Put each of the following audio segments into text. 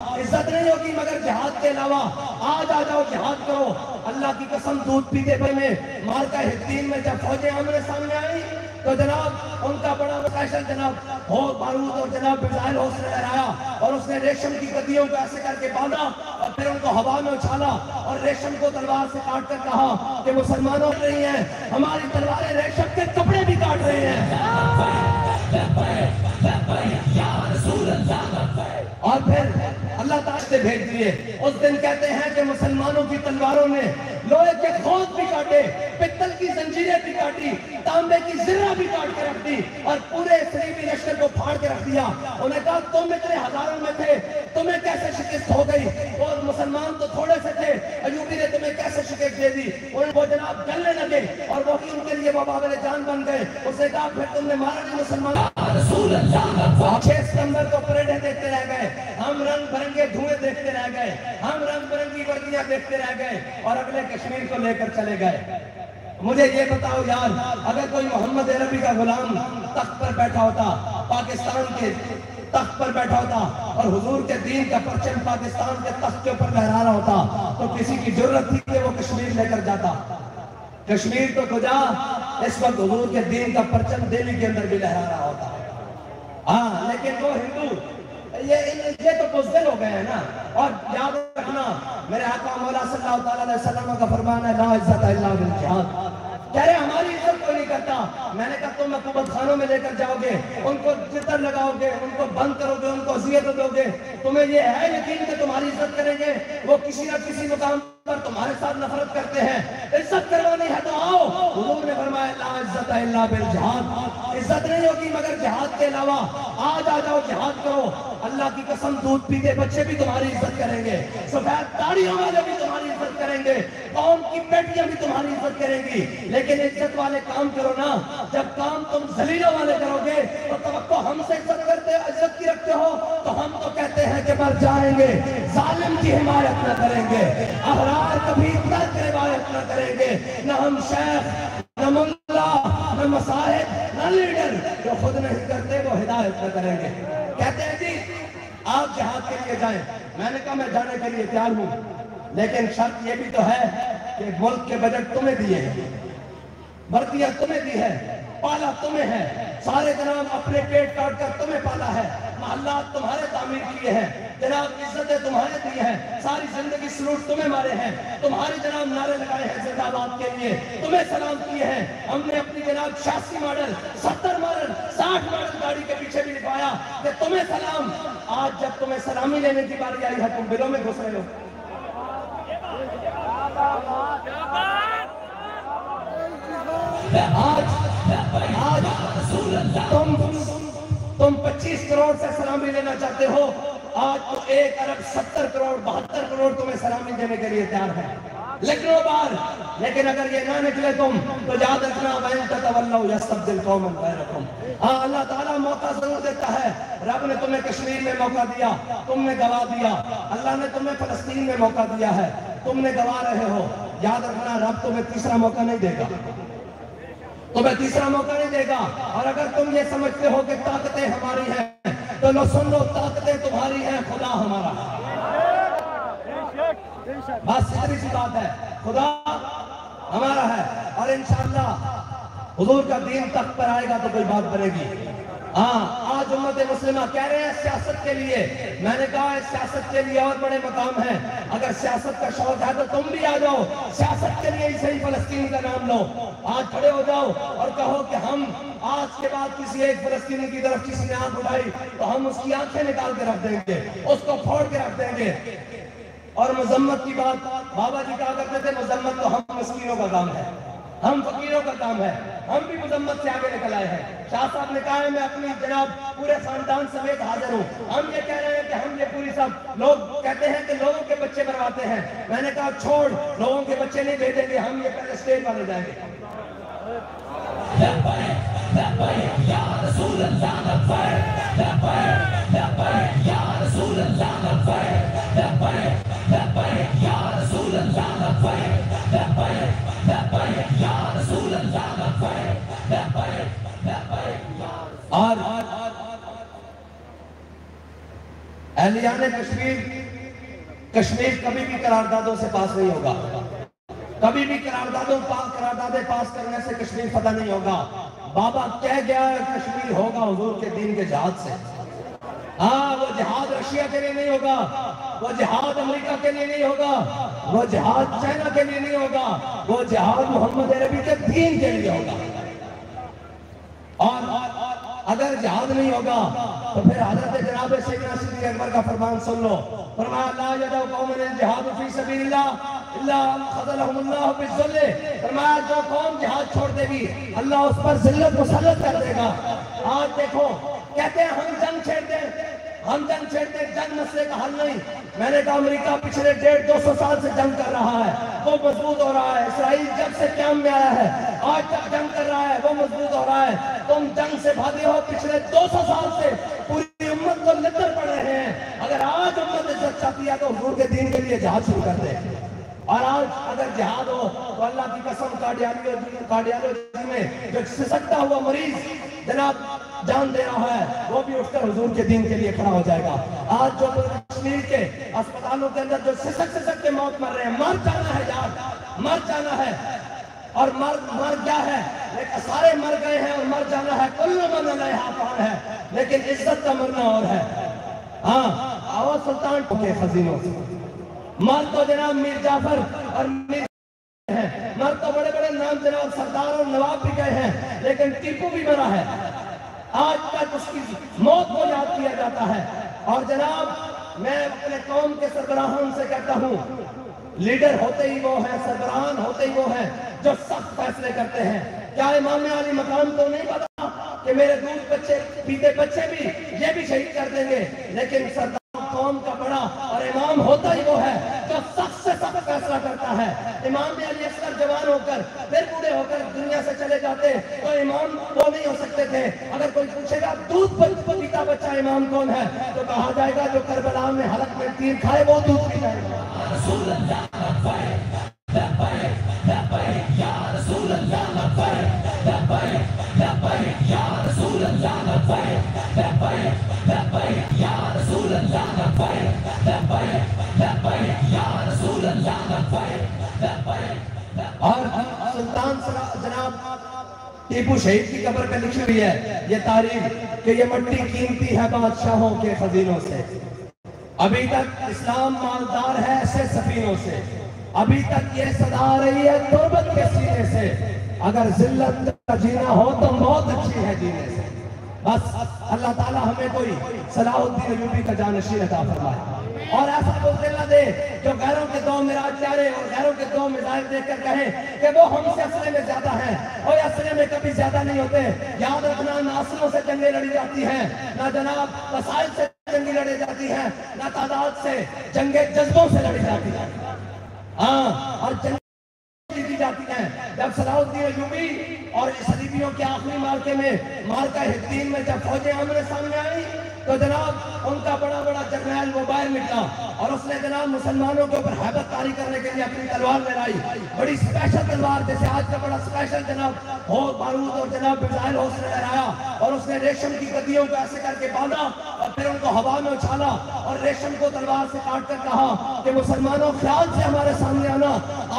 عزت نہیں ہوگی مگر جہاد کے علاوہ۔ آج آ جاؤ جہاد کرو۔ اللہ کی قسم دودھ پیتے پہ میں مارکہ حطین میں جب فوجیں آمنے سامنے آئی تو جناب ان کا بڑا مقاشر جناب ہو بارود اور جناب میزائل حوصلہ لہرایا اور اس نے ریشم کی گدیوں کو ایسے کر کے باندھا اور پھر ان کو ہوا میں اچھالا اور ریشم کو تلوار سے کاٹ کر کہا کہ مسلمانوں نہیں ہیں، ہماری تلواریں ریشم کے کپڑے بھی کاٹ رہے ہیں۔ اور پھر اللہ تعالیٰ سے بھیج دیے۔ اس دن کہتے ہیں کہ مسلمانوں کی تلواروں نے لوہے کے کھوت بھی کاٹے، پتل کی زنجیریں بھی کاٹی، تانبے کی زرہ بھی کاٹ کے رکھ دی اور پورے صلیبی لشکر کو پھاڑ کے رکھ دیا۔ انہوں نے کہا تم اتنے ہزاروں میں تھے، تمہیں کیسے شکست ہو گئی؟ اور مسلمان تو تھوڑے سے تھے، ایوبی نے تمہیں کیسے شکست دے دی؟ وہ جناب جلنے لگے اور وہی ان کے لیے وہ بابل جان بن گئے۔ اس نے کہا پھر تم نے مارا نہیں مسلمان۔ 6 ستمبر کو پریڈیں دیکھتے رہ گئے، ہم رنگ برنگے دھوئیں دیکھتے رہ گئے، ہم رنگ برنگی وردیاں دیکھتے رہ گئے اور اگلے کشمیر کو لے کر چلے گئے۔ مجھے یہ بتاؤ یار، اگر کوئی محمد عربی کا غلام تخت پر بیٹھا ہوتا، پاکستان کے تخت پر بیٹھا ہوتا اور حضور کے دین کا پرچم پاکستان کے تخت کے اوپر لہرا رہا ہوتا تو کسی کی جرت تھی کہ وہ کشمیر لے کر جاتا؟ کشمیر تو کجا، اس وقت حضور کے دین کا پرچم دہلی کے اندر بھی لہرا رہا ہوتا۔ ہاں لیکن وہ ہندو یہ تو بزدل ہو گئے ہیں نا۔ اور یاد رکھنا میرے آقا مولا صلی اللہ علیہ وسلم کا فرمان ہے لا عزت الا بالجہاد۔ کہہ رہے ہماری عزت کوئی نہیں کرتا۔ میں نے کہا تم حکومت خانوں میں لے کر جاؤ گے، ان کو جتر لگاؤ گے، ان کو بند کرو گے، ان کو اذیت دو گے، تمہیں یہ ہے یقین کہ تمہاری عزت کریں گے؟ وہ کسی نہ کسی مقام پر تمہارے ساتھ نفرت کرتے ہیں۔ عزت کروانی ہے تو آؤ۔ حضور نے فرمایا لا عزت الا بالجہاد، عزت نہیں ہوگی مگر جہاد کے علاوہ۔ آج آ جاؤ جہاد کرو۔ اللہ کی قسم دودھ پیتے بچے بھی تمہاری عزت کریں گے، سفید داڑھیوں والے بھی تمہاری عزت کریں گے، قوم کی بیٹیاں بھی تمہاری عزت کریں گی۔ لیکن عزت والے کام کرو نا۔ جب کام تم ذلیلوں والے کرو گے تو توقع ہم سے عزت کی رکھتے ہو تو ہم تو کہتے ہیں کہ مر جائیں گے، ظالم کی حمایت نہ کریں گے، احرار کبھی ترک روایت نہ کریں گے۔ نہ ہم شیخ، نہ ملا، نہ مصاحب، نہ لیڈر جو خود نہیں کرتے وہ ہدایت نہ کریں گے۔ کہتے ہیں جی آپ جہاد کے لیے جائیں۔ میں نے کہا میں جانے کے لیے تیار ہوں، لیکن شرط یہ بھی تو ہے کہ ملک کے بجٹ تمہیں دیے ہیں، وردیاں تمہیں دی ہے، پالا تمہیں ہے، سارے جناب اپنے پیٹ کاٹ کر تمہیں پالا ہے، محلات تمہارے تعمیر کیے ہیں، جناب عزتیں تمہارے دی ہیں، ساری زندگی سلوٹ تمہیں مارے ہیں، تمہاری جناب نعرے لگائے ہیں زندہ باد کے لیے، تمہیں سلام کیے ہیں۔ ہم نے اپنی جناب 86 ماڈل، 70 ماڈل، 60 ماڈل گاڑی کے پیچھے بھی لکھوایا کہ تمہیں سلام۔ آج جب تمہیں سلامی لینے کی باری آئی ہے تم بلوں میں گھس رہے ہو۔ آج تم 25 کروڑ سے سلامی لینا چاہتے ہو، آج تو 1 ارب 70 کروڑ 72 کروڑ تمہیں سلامی دینے کے لیے تیار ہے۔ لیکنوں بار، لیکن اگر یہ نہ نکلے تم تو یاد رکھنا وَإِن تَتَوَلَّوْا يَسْتَبْدِلْ قَوْمًا غَيْرَكُمْ۔ ہاں اللہ تعالیٰ موقع ضرور دیتا ہے۔ رب نے تمہیں کشمیر میں موقع دیا، تم نے گوا دیا۔ اللہ نے تمہیں فلسطین میں موقع دیا ہے، تم نے گوا رہے ہو۔ یاد رکھنا رب تمہیں تیسرا موقع نہیں دے گا، تمہیں تیسرا موقع نہیں دے گا۔ اور اگر تم یہ سمجھتے ہو کہ طاقتیں ہماری ہیں تو لو سن لو، طاقتیں تمہاری ہیں، خدا ہمارا ہے۔ بس اتنی سی بات ہے، خدا ہمارا ہے۔ اور انشاءاللہ حضور کا دین تخت پر آئے گا تو کوئی بات بنے گی۔ ہاں آج امت مسلمہ کہہ رہے ہیں سیاست کے لیے، میں نے کہا ہے سیاست کے لیے اور بڑے مقام ہیں۔ اگر سیاست کا شوق ہے تو تم بھی آ جاؤ، سیاست کے لیے ہی صحیح فلسطین کا نام لو۔ آج کھڑے ہو جاؤ اور کہو کہ ہم آج کے بعد کسی ایک فلسطینی کی طرف کسی نے آنکھ اٹھائی تو ہم اس کی آنکھیں نکال کے رکھ دیں گے، اس کو پھوڑ کے رکھ دیں گے۔ اور مذمت کی بات بابا جی کہا کرتے تھے مذمت تو ہم مسکینوں کا کام ہے، ہم فقیروں کا کام ہے، ہم بھی مذمت سے آگے نکل آئے ہیں۔ شاہ صاحب نے کہا ہے میں اپنی جناب پورے خاندان سمیت حاضر ہوں۔ ہم یہ کہہ رہے ہیں کہ ہم یہ پوری سب لوگ کہتے ہیں کہ لوگوں کے بچے مرواتے ہیں، میں نے کہا چھوڑ، لوگوں کے بچے نہیں بھیجیں گے، ہم یہ پہلے اسٹیج والے جائیں گے۔ اور اہلیان کشمیر کشمیر کبھی بھی قراردادوں سے پاس نہیں ہوگا، کبھی بھی قراردادیں پاس کرنے سے کشمیر فتح نہیں ہوگا۔ بابا کہہ گیا ہے کشمیر ہوگا حضور کے دین کے جہاد سے۔ ہاں، وہ جہاد رشیا کے لیے نہیں ہوگا، وہ جہاد امریکہ کے لیے نہیں ہوگا، وہ جہاد چائنا کے لیے نہیں ہوگا، وہ جہاد محمد عربی کے دین کے لیے ہوگا۔ اور اگر جہاد نہیں ہوگا تو پھر حضرت جناب سیدنا صدیق اکبر کا فرمان سن لو، فرمایا لا یدع قوم الجہاد فی سبیل اللہ الا خذلهم اللہ بالذل، فرمایا جو قوم جہاد چھوڑ دے گی اللہ اس پر ذلت مسلط کر دے گا۔ آج دیکھو کہتے ہیں ہم جنگ چھیڑتے ہیں، جنگ مسئلے کا حل نہیں۔ میں نے کہا امریکہ پچھلے 150-200 سال سے جنگ کر رہا ہے، وہ مضبوط ہو رہا ہے۔ اسرائیل جب سے قیام میں آیا ہے آج تک جنگ کر رہا ہے، وہ مضبوط ہو رہا ہے۔ تم جنگ سے بھاگے ہو، پچھلے 200 سال سے پوری امت کو لڑ پڑ رہے ہیں۔ اگر آج امت عزت چاہتی ہے تو حضور کے دین کے لیے جہاد شروع کر دے۔ اور آج اگر جہاد ہو تو اللہ کی قسم کارڈیالوجی میں جو سسکتا ہوا مریض جناب جان دے رہا ہے وہ بھی اٹھ کر حضور کے دین کے لیے کھڑا ہو جائے گا۔ آج جو کشمیر کے اسپتالوں کے اندر جو سسک کے موت مر رہے ہیں، مر جانا ہے یار، مر جانا ہے۔ اور مر کیا ہے، لیکن سارے مر گئے ہیں اور مر جانا ہے، کل من علیہا فان ہے، لیکن عزت کا مرنا اور ہے۔ ہاں، آواز سلطان کے خزینوں سے مر تو جناب میر جعفر اور میر ہیں، مر تو بڑے بڑے نام جناب سردار اور نواب بھی گئے ہیں، لیکن ٹیپو بھی مرا ہے۔ آج تک اس کی موت کو یاد کیا جاتا ہے۔ اور جناب میں اپنے قوم کے سربراہان سے کہتا ہوں، لیڈر ہوتے ہی وہ ہیں، سربراہان ہوتے ہی وہ ہیں جو سخت فیصلے کرتے ہیں۔ کیا امام علی مقام تو نہیں پتا کہ میرے دودھ بچے پیتے بچے بھی یہ بھی شہید کر دیں گے، لیکن سردار قوم کا بڑا اور امام ہوتا ہی وہ ہے جو سخت سے سخت فیصلہ کرتا ہے۔ امام علی اصغر جوان ہو کر پھر بوڑھے ہو کر دنیا سے چلے جاتے تو امام وہ نہیں ہو سکتے تھے۔ اگر کوئی پوچھے گا دودھ پیتا بچہ امام کون ہے تو کہا جائے گا جو کربلا میں حلق میں تیر کھائے وہ دودھ پیتا ہے۔ رسول اللہ لبیک لبیک لبیک یا رسول اللہ لبیک لبیک لبیک یا رسول اللہ لبیک لبیک لبیک یا رسول اللہ لبیک لبیک لبیک یا رسول اللہ لبیک لبیک۔ اور سلطان جناب ٹیپو شہید کی قبر پہ لکھی ہوئی ہے یہ تاریخ کہ یہ مٹی قیمتی ہے بادشاہوں کے خزینوں سے، ابھی تک اسلام مالدار ہے ایسے سفینوں سے، ابھی تک یہ صدا آ رہی ہے تربت کے سینے سے، اگر ذلت کا جینا ہو تو موت اچھی ہے جینے سے۔ بس اللہ تعالیٰ ہمیں کوئی صلاح الدین ایوبی کا جانشین عطا فرمائے اور ایسا بزدل نہ دے جو غیروں کے دو معراج پیارے اور غیروں کے دو میزائل دیکھ کر کہیں کہ وہ ہم سے اصلے میں زیادہ ہیں، اور اصلے میں کبھی زیادہ نہیں ہوتے۔ یاد رکھنا نہ اصلوں سے جنگیں لڑی جاتی ہیں، نہ جناب وسائل سے جنگیں لڑی جاتی ہیں، نہ تعداد سے، جنگیں جذبوں سے لڑی جاتی ہیں۔ ہاں، اور جنگیں جیتی جاتی ہیں۔ جب صلاح الدین ایوبی اور صلیبیوں کے آخری مارکے میں مارکہ حطین میں جب فوجیں آمنے سامنے آئی تو جناب ان کا بڑا بڑا جرنیل وہ باہر نکلا اور اس نے جناب مسلمانوں کے اوپر ہیبت طاری کرنے کے لیے اپنی تلوار لہرائی، بڑی اسپیشل تلوار جیسے آج کا بڑا اسپیشل جناب ہو بارود اور جناب میزائل ہو اس نے لہرایا، اور اس نے ریشم کی گدیوں کو ایسے کر کے باندھا اور پھر ان کو ہوا میں اچھالا اور ریشم کو تلوار سے کاٹ کر کہا کہ مسلمانوں خیال سے ہمارے سامنے آنا،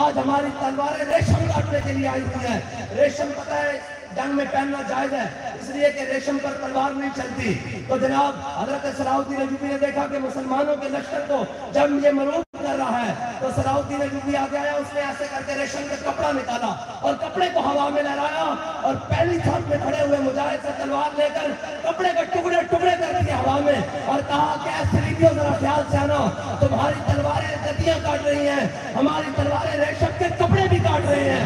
آج ہماری تلواریں ریشم کاٹنے کے لیے آئی ہوئی ہیں۔ ریشم پتہ ہے جنگ میں پہننا جائز ہے اس لیے کہ ریشم پر تلوار نہیں چلتی۔ تو جناب حضرت صلاح الدین ایوبی نے دیکھا کہ مسلمانوں کے لشکر کو جب یہ مروب کر رہا ہے تو صلاح الدین ایوبی آگے آیا، اس نے ایسے کر کے ریشم کا کپڑا نکالا اور کپڑے کو ہوا میں لہرایا اور پہلی چھت میں کھڑے ہوئے مجاہد سے تلوار لے کر کپڑے کے ٹکڑے ٹکڑے کر دیے ہوا میں اور کہا کہ اے صلیبیوں ذرا خیال سے آنا، تمہاری تلواریں گدیاں کاٹ رہی ہیں، ہماری تلواریں ریشم کے کپڑے بھی کاٹ رہے ہیں۔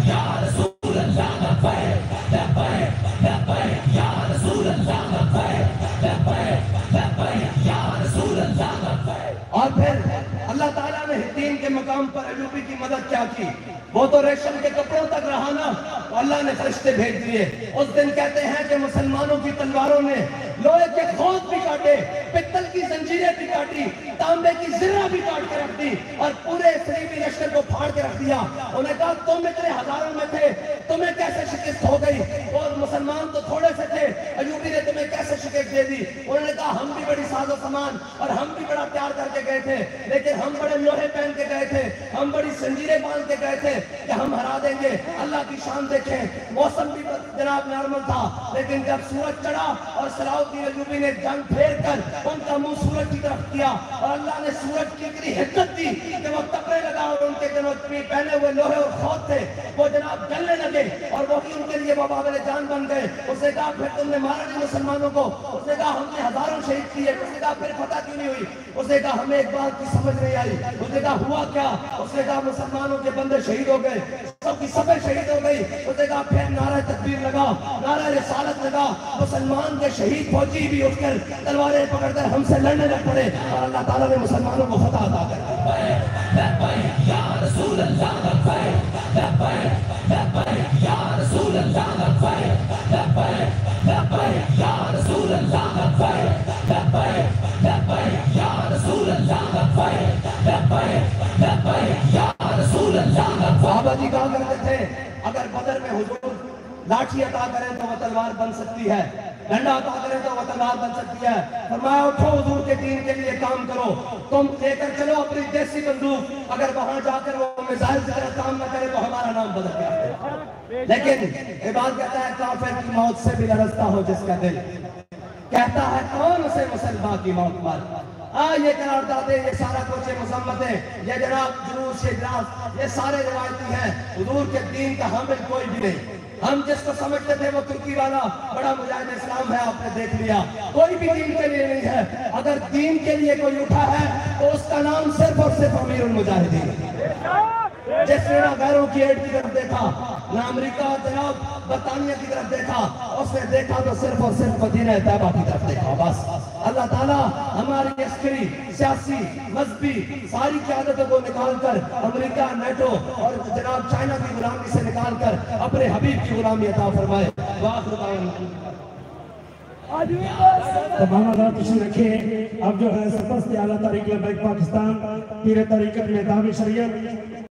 یا رسول اللہ لبیک لبیک لبیک یا رسول اللہ لبیک لبیک لبیک یا رسول اللہ لبیک۔ اور پھر اللہ تعالیٰ نے حطین کے مقام پر ایوبی کی مدد کیا کی، وہ تو ریشم کے کپڑوں تک رہا نا، تو اللہ نے فرشتے بھیج دیے۔ اس دن کہتے ہیں کہ مسلمانوں کی تلواروں نے لوہے کے کھوت بھی کاٹے، پتل کی زنجیریں بھی کاٹی، تانبے کی زرہ بھی کاٹ کے رکھ دی اور پورے صلیبی لشکر کو پھاڑ کے رکھ دیا۔ انہوں نے کہا تم اتنے ہزاروں میں تھے، تمہیں کیسے شکست ہو گئی؟ اور مسلمان تو تھوڑے سے تھے، ایوبی نے تمہیں کیسے شکست دے دی؟ انہوں نے کہا کہا ہم بھی بڑی ساز و سامان اور ہم بھی بڑا تیار کر کے گئے تھے، لیکن ہم بڑے لوہے پہن کے گئے تھے، ہم بڑی زنجیریں باندھ کے گئے تھے کہ ہم ہرا دیں گے۔ اللہ کی شان دیکھیں، موسم بھی جناب نارمل تھا، لیکن جب سورج چڑھا اور صلاح الدین ایوبی نے جنگ پھیر کر ان کا منہ سورج کی طرف کیا اور اللہ نے سورج کی اتنی حدت دی کہ وہ ٹکرے لگا اور ان کے جناب پہنے ہوئے لوہے اور خوت تھے وہ جناب جلنے لگے اور وہی ان کے لیے وبال جان بن گئے۔ اس نے کہا پھر تم نے مارا نہیں مسلمانوں کو؟ اس نے کہا ہم نے ہزاروں شہید کیے۔ اس نے کہا پھر فتح کیوں نہیں ہوئی؟ اس نے کہا ہمیں ایک بات کی سمجھ نہیں آئی۔ اس نے کہا ہوا کیا؟ اس نے کہا مسلمانوں کے بندے شہید ہو گئے، سب کی سبیں شہید ہو گئی۔ اس نے کہا پھر نعرہ تکبیر لگا، نعرہ رسالت لگا، مسلمان کے شہید فوجی بھی اٹھ کر تلواریں پکڑ کر ہم سے لڑنے لگ پڑے اور اللہ تعالیٰ نے مسلمانوں کو فتح عطا کر دی۔ یا رسول اللہ لبیک لبیک لبیک یا رسول اللہ لبیک لبیک لبیک یا رسول اللہ لبیک لبیک لبیک یا رسول اللہ لبیک لبیک لبیک یا رسول اللہ لبیک۔ صحابہ جی کہا کرتے تھے اگر بدر میں حضور لاٹھی عطا کریں تو وہ تلوار بن سکتی ہے، ڈنڈا عطا کریں تو وہ تلوار بن سکتی ہے۔ فرمایا اٹھو حضور کے دین کے لیے کام کرو، تم لے کر چلو اپنی دیسی بندوق، اگر وہاں جا کر وہ میزائل کی طرح کام نہ کرے تو ہمارا نام بدل گیا۔ لیکن عباد کہتا ہے کافر کی موت سے بھی لرزتا ہو جس کا دل، کہتا ہے کون اسے مسلمان کی موت پر۔ یہ قراردادیں، یہ سارا کچھ مذمتیں، یہ جناب جلوس، یہ اجلاس، یہ سارے روایتی ہیں، حضور کے دین کا حامل کوئی بھی نہیں۔ ہم جس کو سمجھتے تھے وہ ترکی والا بڑا مجاہد اسلام ہے، آپ نے دیکھ لیا کوئی بھی دین کے لیے نہیں ہے۔ اگر دین کے لیے کوئی اٹھا ہے تو اس کا نام صرف اور صرف امیر المجاہدین ہے، جس نے نہ غیروں کی ایڈ کی طرف دیکھا، نہ امریکہ جناب برطانیہ کی طرف دیکھا، اس نے دیکھا تو صرف اور صرف مدینہ طیبہ کی طرف دیکھا بس۔ اللہ تعالیٰ ہماری عسکری، سیاسی، مذہبی ساری قیادتوں کو نکال کر امریکہ، نیٹو اور جناب چائنا کی غلامی سے نکال کر اپنے حبیب کی غلامی عطا فرمائے۔ وآخر دعوانا تمام آزاد تشریف رکھے۔ اب جو ہے سرپرست اعلیٰ تحریک لبیک پاکستان، پیر طریقت مہتاب شریعت